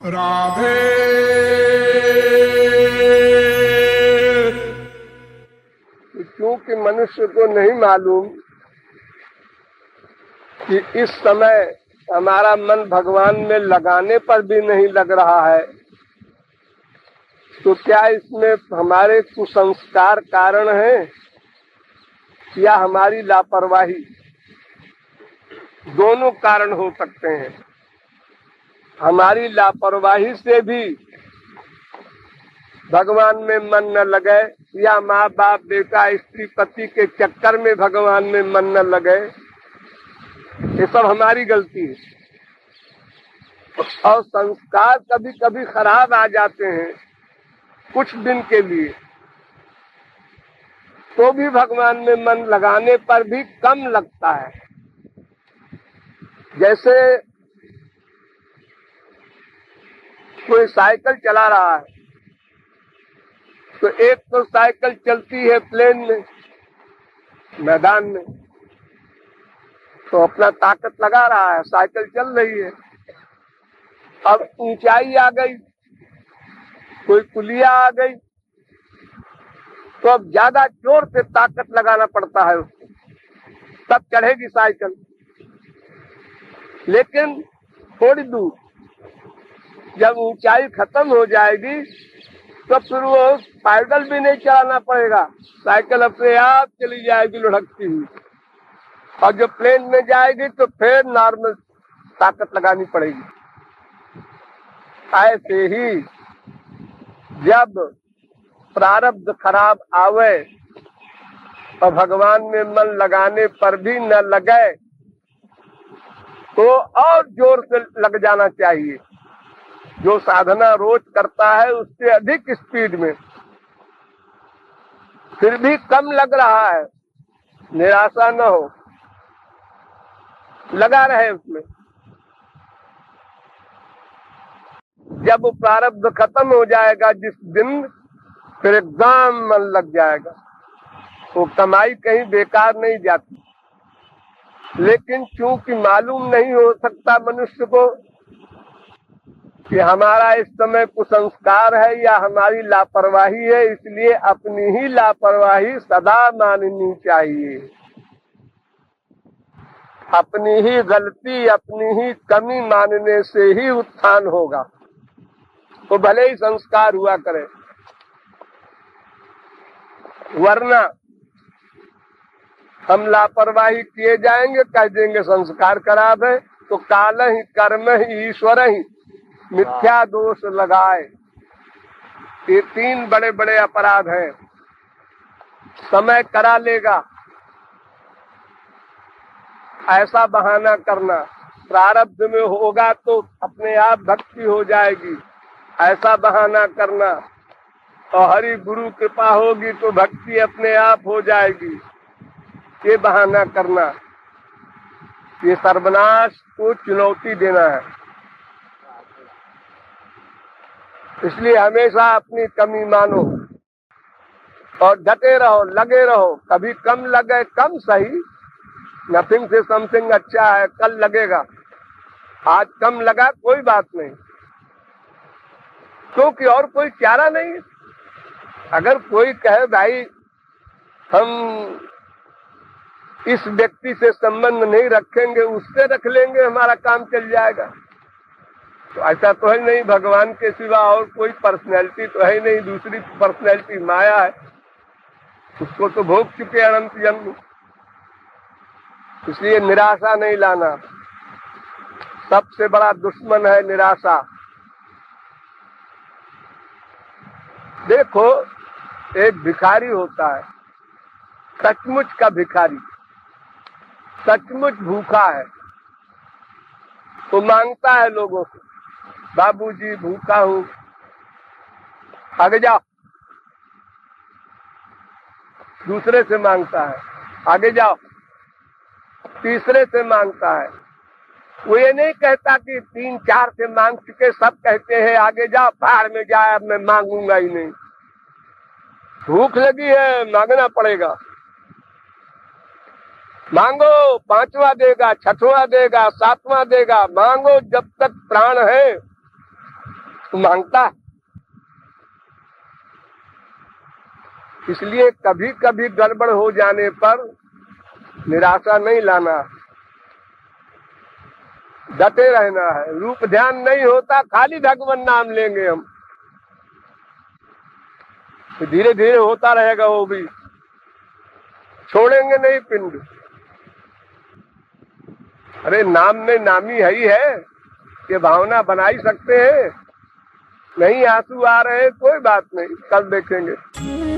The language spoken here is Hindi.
राधे। क्योंकि मनुष्य को नहीं मालूम कि इस समय हमारा मन भगवान में लगाने पर भी नहीं लग रहा है, तो क्या इसमें हमारे कुसंस्कार कारण है या हमारी लापरवाही? दोनों कारण हो सकते हैं। हमारी लापरवाही से भी भगवान में मन न लगे, या माँ बाप बेटा स्त्री पति के चक्कर में भगवान में मन न लगे, ये सब हमारी गलती है। और संस्कार कभी कभी खराब आ जाते हैं कुछ दिन के लिए, तो भी भगवान में मन लगाने पर भी कम लगता है। जैसे कोई साइकिल चला रहा है, तो एक तो साइकिल चलती है प्लेन में, मैदान में, तो अपना ताकत लगा रहा है, साइकिल चल रही है। अब ऊंचाई आ गई, कोई पुलिया आ गई, तो अब ज्यादा जोर से ताकत लगाना पड़ता है उसको, तब चढ़ेगी साइकिल। लेकिन थोड़ी दूर जब ऊंचाई खत्म हो जाएगी, तो फिर वो पैदल भी नहीं चलाना पड़ेगा, साइकिल अपने आप चली जाएगी लुढ़कती हुई। और जब प्लेन में जाएगी तो फिर नॉर्मल ताकत लगानी पड़ेगी। ऐसे ही जब प्रारब्ध खराब आवे और भगवान में मन लगाने पर भी न लगे, तो और जोर से लग जाना चाहिए। जो साधना रोज करता है उससे अधिक स्पीड में, फिर भी कम लग रहा है, निराशा न हो, लगा रहे उसमें। जब वो प्रारब्ध खत्म हो जाएगा जिस दिन, फिर एकदम मन लग जाएगा। वो कमाई कहीं बेकार नहीं जाती। लेकिन चूंकि मालूम नहीं हो सकता मनुष्य को कि हमारा इस समय कुसंस्कार है या हमारी लापरवाही है, इसलिए अपनी ही लापरवाही सदा माननी चाहिए। अपनी ही गलती, अपनी ही कमी मानने से ही उत्थान होगा। तो भले ही संस्कार हुआ करे, वरना हम लापरवाही किए जाएंगे, कह देंगे संस्कार खराब है, तो काल ही कर्म ही ईश्वर ही मिथ्या दोष लगाए। ये तीन बड़े बड़े अपराध हैं। समय करा लेगा, ऐसा बहाना करना, प्रारब्ध में होगा तो अपने आप भक्ति हो जाएगी, ऐसा बहाना करना, और हरि गुरु कृपा होगी तो भक्ति अपने आप हो जाएगी, ये बहाना करना, ये सर्वनाश को चुनौती देना है। इसलिए हमेशा अपनी कमी मानो और डटे रहो, लगे रहो। कभी कम लगे, कम सही, नथिंग से समथिंग अच्छा है, कल लगेगा। आज कम लगा, कोई बात नहीं, क्योंकि और कोई चारा नहीं है। अगर कोई कहे भाई हम इस व्यक्ति से संबंध नहीं रखेंगे, उससे रख लेंगे, हमारा काम चल जाएगा, तो ऐसा तो है नहीं। भगवान के सिवा और कोई पर्सनैलिटी तो है नहीं। दूसरी पर्सनैलिटी माया है, उसको तो भोग चुके अनंत जन्म। इसलिए निराशा नहीं लाना। सबसे बड़ा दुश्मन है निराशा। देखो, एक भिखारी होता है, सचमुच का भिखारी, सचमुच भूखा है, तो मांगता है लोगों से, बाबूजी भूखा हूँ, आगे जाओ। दूसरे से मांगता है, आगे जाओ। तीसरे से मांगता है। वो ये नहीं कहता कि 3-4 से मांग चुके सब कहते हैं आगे जाओ, बाहर में जाए, अब मैं मांगूंगा ही नहीं। भूख लगी है, मांगना पड़ेगा। मांगो, 5वां देगा, 6वां देगा, 7वां देगा। मांगो जब तक प्राण है, मांगता है। इसलिए कभी कभी गड़बड़ हो जाने पर निराशा नहीं लाना, डटे रहना है। रूप ध्यान नहीं होता, खाली भगवान नाम लेंगे हम, तो धीरे धीरे होता रहेगा, वो भी छोड़ेंगे नहीं पिंड। अरे नाम में नामी है ही है, ये भावना बना ही सकते हैं। नहीं आंसू आ रहे, कोई बात नहीं, कल देखेंगे।